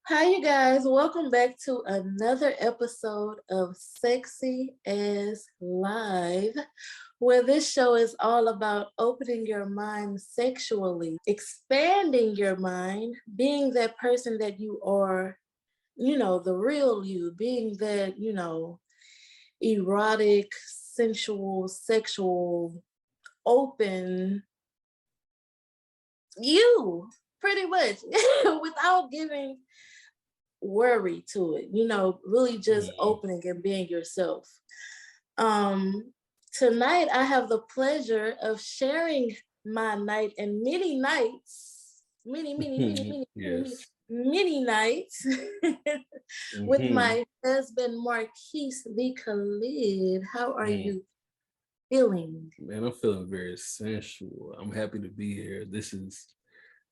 Hi, you guys. Welcome back to another episode of Sexy as Live, where this show is all about opening your mind sexually, expanding your mind, being that person that you are, the real you, being that, erotic, sensual, sexual, open you, pretty much, without giving worry to it, really just opening and being yourself. Um, Tonight I have the pleasure of sharing my night and many nights, Yes. many nights with hmm my husband Marquise the Khalid. How are Mm. you feeling? Man, I'm feeling very sensual. I'm happy to be here.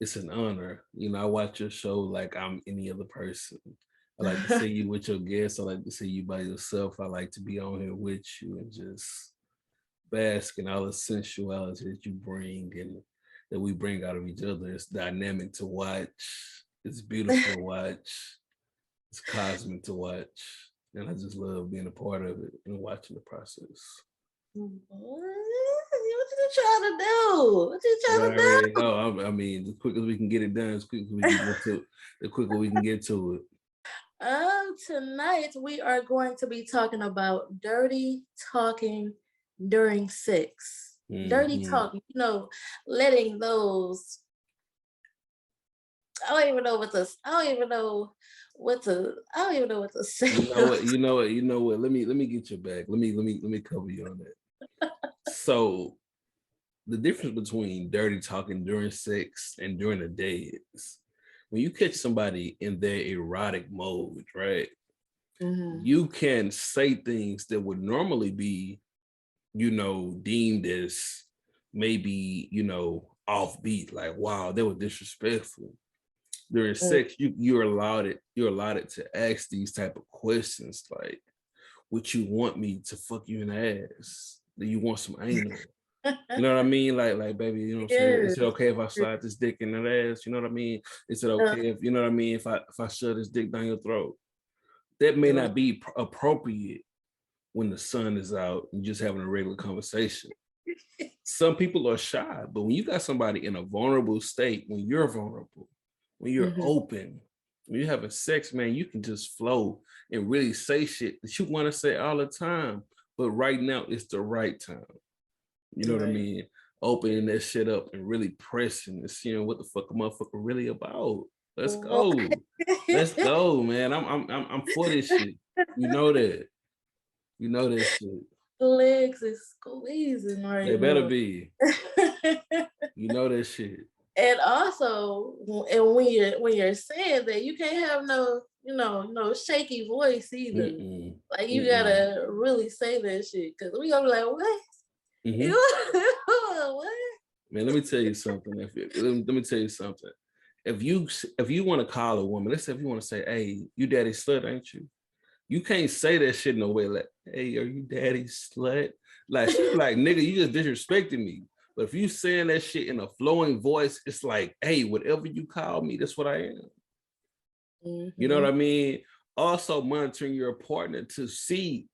It's an honor. I watch your show like I'm any other person. I like to see you with your guests. I like to see you by yourself. I like to be on here with you and just bask in all the sensuality that you bring and that we bring out of each other. It's dynamic to watch. It's beautiful to watch. It's cosmic to watch. And I just love being a part of it and watching the process. What you trying to do? What you I trying to already do? know. I mean, the quicker we can get it done, as quick as we can get to it, the quicker we can get to it. Tonight we are going to be talking about dirty talking during sex. Dirty hmm talking, letting those. I don't even know what to. I don't even know what to. I don't even know what to say. You know what? You know what? You know what? Let me get your back. Let me cover you on that. So the difference between dirty talking during sex and during the day is when you catch somebody in their erotic mode, right? Mhm. You can say things that would normally be, deemed as maybe, offbeat, like, wow, they were disrespectful. During Mm. sex, you're allowed it to ask these type of questions like, would you want me to fuck you in the ass? Do you want some anal? You know what I mean? Like, baby, you know what I'm saying? Yes. Is it okay if I slide this dick in that ass? You know what I mean? Is it Uh, okay if, you know what I mean, if I shove this dick down your throat? That may not be appropriate when the sun is out and just having a regular conversation. Some people are shy, but when you got somebody in a vulnerable state, when you're vulnerable, when you're mhm. open, when you're having sex, man, you can just flow and really say shit that you want to say all the time. But right now, it's the right time. You know what I Right. mean? Opening that shit up and really pressing and seeing what the fuck a motherfucker really about. Let's Right. go. Let's go, man. I'm for this shit. You know that. You know that shit. Legs is squeezing They right better now. be. You know that shit. And also, and when you're saying that, you can't have no shaky voice either. Mm-mm. Like you Mm-mm. gotta really say that shit because we gonna be like, what? hmm What? Man, let me tell you something. Let me tell you something. If you want to call a woman, let's say if you want to say, "Hey, you daddy slut, ain't you?" You can't say that shit in a way like, "Hey, are you daddy slut?" Like she be like, "Nigga, you just disrespecting me." But if you saying that shit in a flowing voice, it's like, "Hey, whatever you call me, that's what I am." You know what I Hmm. mean? Also monitoring your partner to see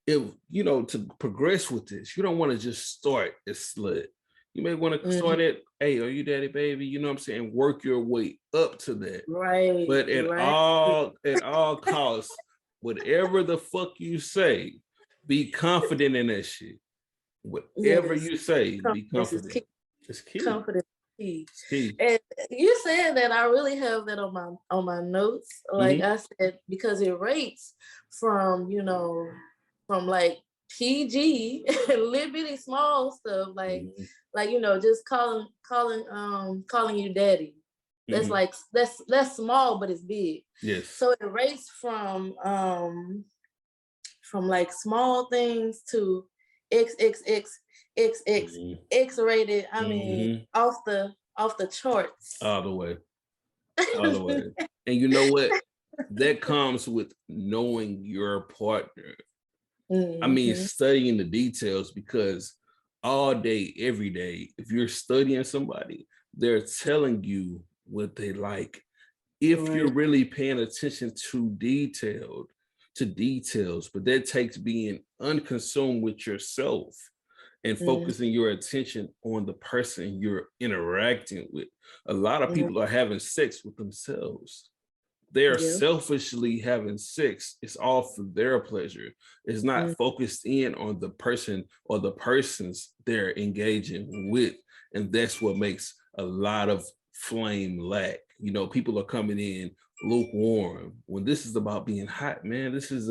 if to progress with this. You don't want to just start as slut. You may want to Hmm. start at, "Hey, are you daddy baby?" You know what I'm saying? Work your way up to that. Right, But at right. all costs, whatever the fuck you say, be confident in that shit. Whatever Yes, you say, be confidence is confident. key. It's key. Confidence is key. It's key. And you saying that, I really have that on my notes. Like hmm I said, because it rates from from like PG, little bitty small stuff, hmm like just calling you daddy. That's hmm like that's small, but it's big. Yes. So it rates from like small things to XXX XX hmm X rated. I mean, hmm off the charts. All the way. All the way. And you know what? That comes with knowing your partner. I mean, Hmm. studying the details because all day, every day, if you're studying somebody, they're telling you what they like if Right. you're really paying attention to details, but that takes being unconsumed with yourself and Mm, focusing your attention on the person you're interacting with. A lot of mm, people are having sex with themselves. They're yeah. selfishly having sex. It's all for their pleasure. It's Mm, not focused in on the person or the persons they're engaging with. And that's what makes a lot of flame lack. You know, people are coming in lukewarm when this is about being hot, man. This is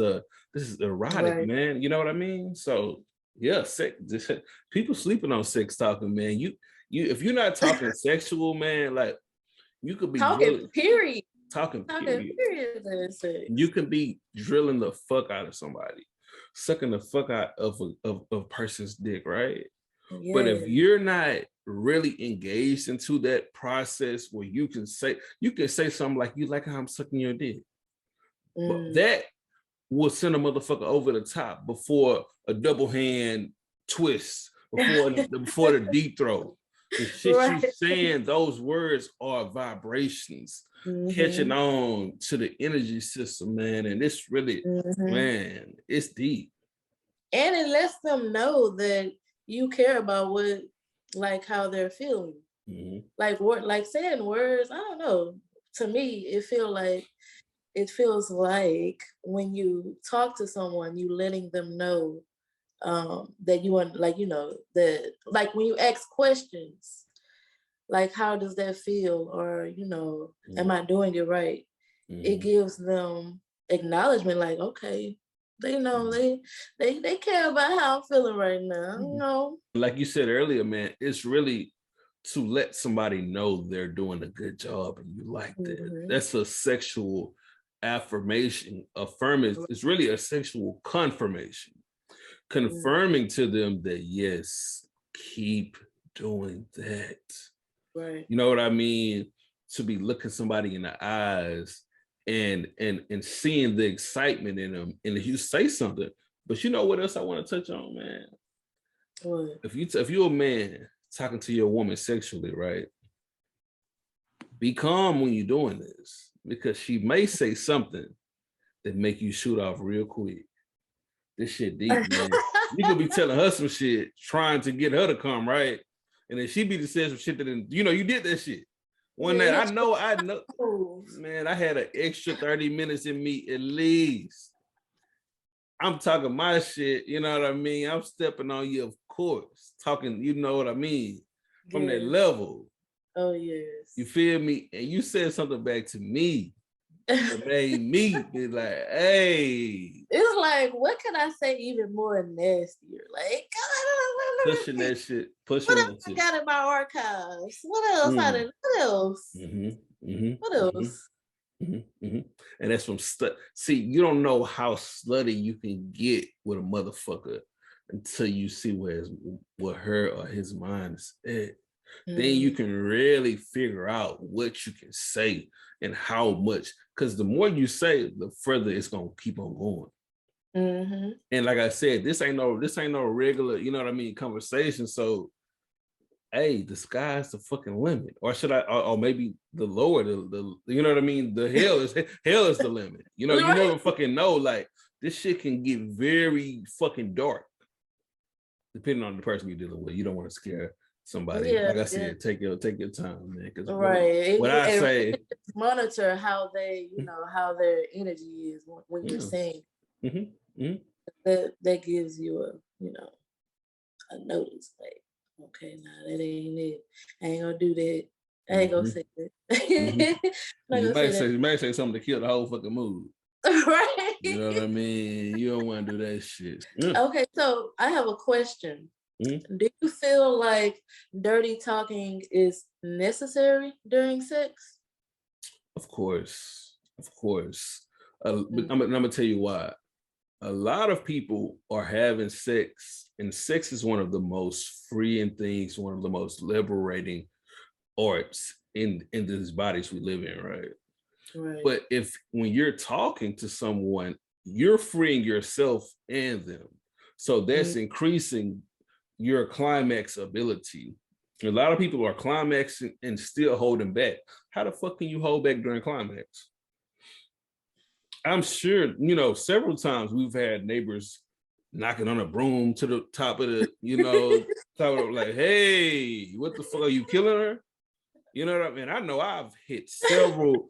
erotic, right. man. You know what I mean? So yeah, sex. People sleeping on sex talking, man. You if you're not talking sexual, man, like you could be Talking drilling, period. talking Talking period. period in You sex. can be drilling the fuck out of somebody, sucking the fuck out of a person's dick, right? But if Yeah. you're not really engaged into that process where you can say something like you like how I'm sucking your dick, but Mm. that will send a motherfucker over the top before a double hand twist, before the deep throat. The shit you Right. saying, those words are vibrations catching Hmm. on to the energy system, man. And it's really, Hmm. man, it's deep. And it lets them know that you care about what, like how they're feeling. Mhm. Like saying words, I don't know. To me, it feels like when you talk to someone, you letting them know that you want, like, that, like when you ask questions, like how does that feel, or am Mhm. I doing it right? It Mhm. gives them acknowledgement, like, okay, they know Mhm. they care about how I'm feeling right now, Mhm. Like you said earlier, man, it's really to let somebody know they're doing a good job and you like that. Hmm. That's a sexual affirmation. Affirming is really a sexual confirmation, confirming to them that yes, keep doing that. Right. You know what I mean? To be looking somebody in the eyes and seeing the excitement in them, and if you say something, but you know what else I want to touch on, man? What? If you're a man talking to your woman sexually, right? Be calm when you're doing this because she may say something that make you shoot off real quick. This shit deep, man. You could be telling her some shit, trying to get her to come, right? And then she be to say some shit that you did that shit. One Yeah, night, hit I know, your toes. man, I had an extra 30 minutes in me at least. I'm talking my shit, you know what I mean? I'm stepping on you, of course. Talking, you know what I mean? From that Yes. level. Oh You yes. feel me? And you said something back to me that made me be like, hey, It's like, what can I say even more nastier? Like, pushing that shit, what pushing else that I shit. got in my archives? What else? Mm. What else? Mm-hmm. Mm-hmm. What Mm-hmm. else? Mm-hmm. Mm-hmm. And that's from see, you don't know how slutty you can get with a motherfucker until you see where her or his mind is at. Then you Mm, can really figure out what you can say and how much. Because the more you say, the further it's gonna keep on going. mm-hmm. And like I said, this ain't no regular, you know what I mean, conversation. So hey, the sky's the fucking limit. Or should I or maybe the lower the you know what I mean? The hell is the limit. You know, you Right? never fucking know. Like this shit can get very fucking dark depending on the person you're dealing with. You don't want to scare somebody. Yeah, Like I yeah. said, take your time, man. Because Right. what I And say, really just monitor how they, how their energy is when you're yeah. saying Hmm. Hmm. that gives you a notice, like, okay, nah, that ain't it. I ain't gonna do that. I ain't gonna Hmm. say that. Hmm. I'm not You gonna say might that. say you might say something to kill the whole fucking mood. You know what I Right. mean? You don't want to do that shit. Yeah. Okay, so I have a question. Mhm. Do you feel like dirty talking is necessary during sex? Of course, of course. But Mm, I'm gonna tell you why. A lot of people are having sex, and sex is one of the most freeing things, one of the most liberating arts in these bodies we live in, right? right. But if when you're talking to someone, you're freeing yourself and them, so Mm, that's increasing your climax ability. A lot of people are climaxing and still holding back. How the fuck can you hold back during climax? I'm sure, several times we've had neighbors knocking on a broom to the top of the, top of like, hey, what the fuck, are you killing her? You know what I mean? I know I've hit several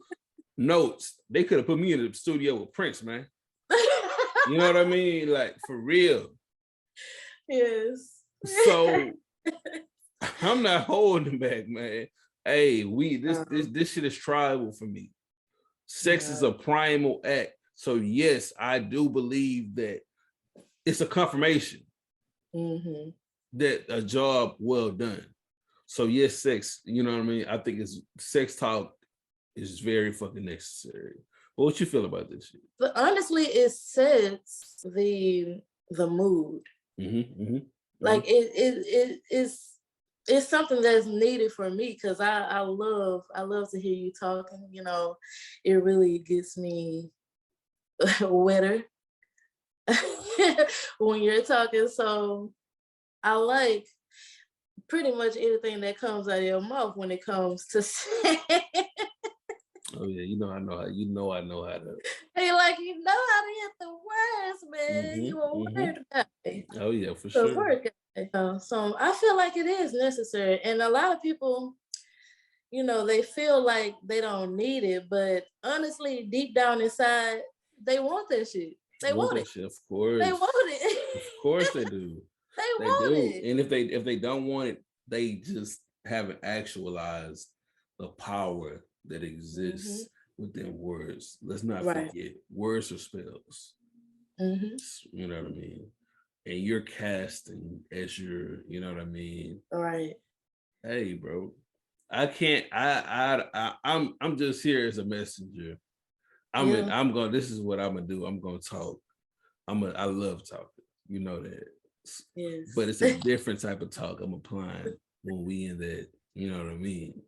notes. They could have put me in the studio with Prince, man. You know what I mean? Like, for real. Yes. So I'm not holding back, man. Hey, this shit is tribal for me. Sex is a primal act. So yes, I do believe that it's a confirmation that a job well done. So yes, sex, you know what I mean? I think sex talk is very fucking necessary. But what you feel about this shit? But honestly, it sets the mood. Like it's something that's needed for me, because I love to hear you talking. It really gets me wetter when you're talking. So I like pretty much anything that comes out of your mouth when it comes to sex. Oh yeah, I know how to. Hey, like how to hit the words, man. You a word guy. Oh yeah, for So sure. word guy. So I feel like it is necessary, and a lot of people, they feel like they don't need it, but honestly, deep down inside, they want that shit. They want it. Shit, of course. They want it. Of course they do. They They want do. it. And if they don't want it, they just haven't actualized the power that exists within words. Let's not forget, words are spells. You know what I mean? And you're casting as your, you know what I mean? Right. Hey, bro. I'm just here as a messenger. This is what I'm gonna do. I'm gonna talk. I love talking. You know that. Yes. But it's a different type of talk I'm applying when we in that, you know what I mean?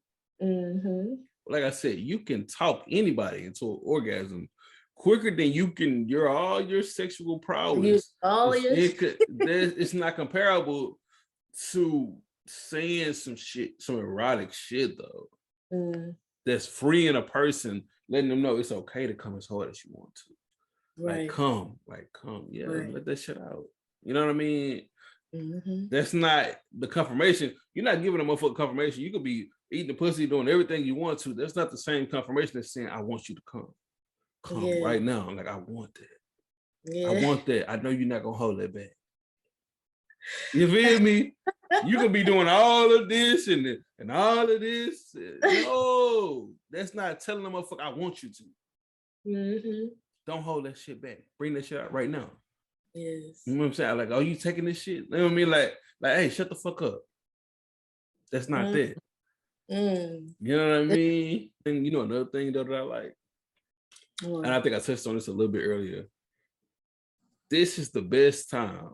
Like I said, you can talk anybody into an orgasm quicker than you can all your sexual prowess. It's not comparable to saying some erotic shit though. That's freeing a person, letting them know it's okay to come as hard as you want to. Like come, yeah, let that shit out. You know what I mean? That's not the confirmation. You're not giving a motherfucker confirmation. You could be eating the pussy, doing everything you want to. That's not the same confirmation as saying, I want you to come. Come right now. I'm like, I want that. Yeah. I want that. I know you're not gonna hold that back. You feel me? You could be doing all of this and all of this. No, that's not telling the motherfucker I want you to. Don't hold that shit back. Bring that shit out right now. Yes. You know what I'm saying? Like, oh, you taking this shit? You know what I mean? Like, hey, shut the fuck up. That's not that. You know what I mean? And another thing that I like, and I think I touched on this a little bit earlier. This is the best time.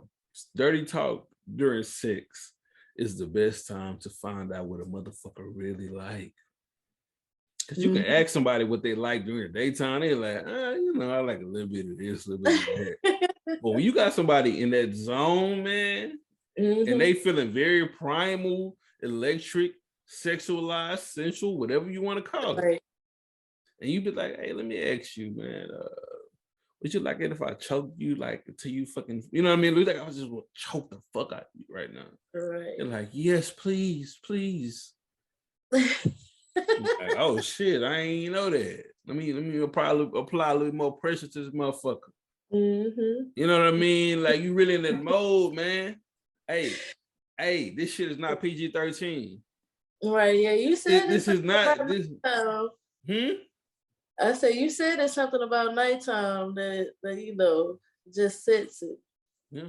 Dirty talk during sex is the best time to find out what a motherfucker really like. Because you can ask somebody what they like during the daytime. They're like, I like a little bit of this, a little bit of that. But when you got somebody in that zone, man, and they feeling very primal, electric, sexualized, sensual, whatever you want to call it. And you be like, hey, let me ask you, man, would you like it if I choke you until you fucking, you know what I mean? Like, I was just want to choke the fuck out of you right now. Right. They're like, yes, please, please. Like, oh shit, I ain't know that. Let me probably apply a little more pressure to this motherfucker. You know what I mean? Like, you really in that mode, man. Hey, this shit is not PG-13. Right, yeah, you said this is not this. I said you said it's something about nighttime that just sets it. Yeah.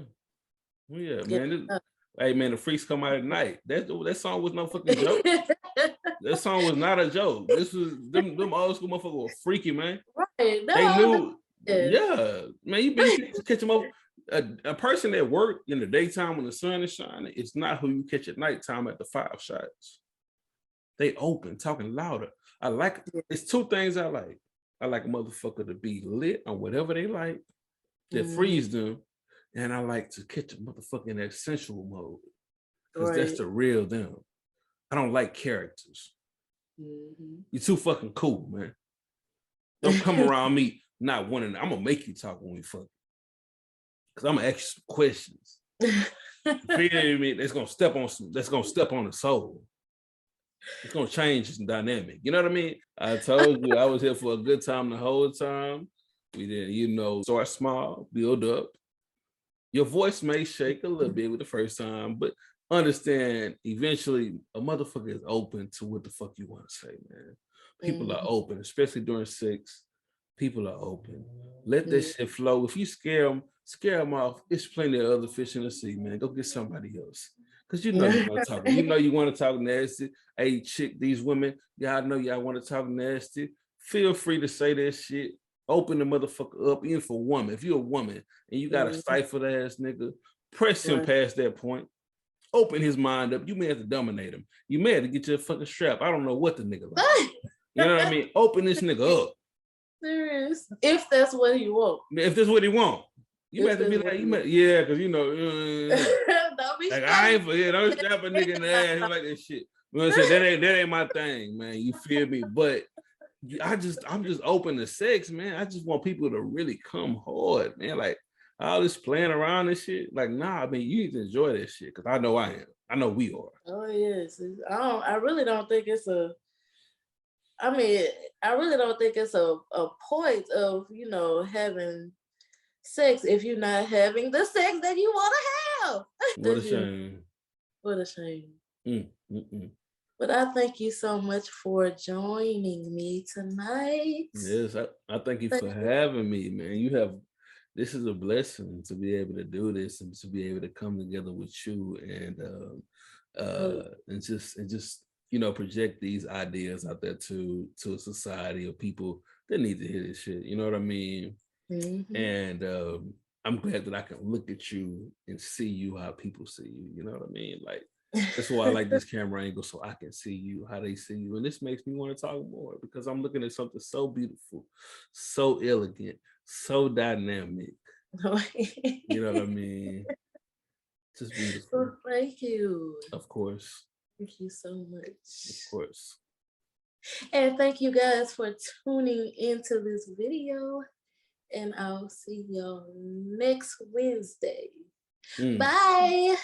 Well, yeah, man. Hey man, the freaks come out at night. That song was no fucking joke. That song was not a joke. This was them old school motherfuckers were freaky, man. Right. They knew. Yeah, man. You been catch them up. A person that work in the daytime when the sun is shining, it's not who you catch at nighttime at the 5 shots. They open, talking louder. I like it's two things I like. I like a motherfucker to be lit on whatever they like that frees them. And I like to catch a motherfucker in that sensual mode. Because that's the real them. I don't like characters. Mhm. You're too fucking cool, man. Don't come around me not wanting. I'm gonna make you talk when we fuck. Cause I'm gonna ask you some questions. Feel me? That's gonna step on some. That's gonna step on the soul. It's gonna change the dynamic. You know what I mean? I told you I was here for a good time the whole time. We did, start small, build up. Your voice may shake a little bit with the first time, but understand eventually a motherfucker is open to what the fuck you want to say, man. People are Mhm. open, especially during sex. People are open. Let that Mhm. shit flow. If you scare them off. It's plenty of other fish in the sea, man. Go get somebody else. Cause you know you want to talk. You know you want to talk nasty. Hey, chick, these women, y'all know y'all want to talk nasty. Feel free to say that shit. Open the motherfucker up, even for a woman. If you're a woman and you got a Mhm. stifled ass nigga, press him Right. past that point. Open his mind up. You may have to dominate him. You may have to get your fucking strap. I don't know what the nigga like. You know what I mean? Open this nigga up. Serious. If that's what he want. If this is what he want. You may If have to that's be what like, he want. yeah, because Don't be like I strapping. ain't don't strap a nigga in the ass. He like that shit. You know what I'm saying? That ain't my thing, man. You feel me? But I'm just open to sex, man. I just want people to really come hard, man. Like all this playing around and shit. Like, nah, I mean, you need to enjoy this shit because I know I am. I know we are. Oh yes. I really don't think it's a I mean, I really don't think it's a point of, having sex if you're not having the sex that you want to have. What a That's just shame. what a shame. Mm, mm, mm. But I thank you so much for joining me tonight. Yes, I thank you Thank for you. having me, man. This is a blessing to be able to do this and to be able to come together with you Oh, and just project these ideas out there to a society of people that need to hear this shit. You know what I mean? mhm. And I'm glad that I can look at you and see you how people see you. You know what I mean? Like that's why I like this camera angle so I can see you how they see you. And this makes me want to talk more because I'm looking at something so beautiful, so elegant, so dynamic. You know what I mean? Just beautiful. Well, thank you. Of course. Thank you so Of much. course. And thank you guys for tuning into this video. And I'll see y'all next Wednesday. Mm. Bye.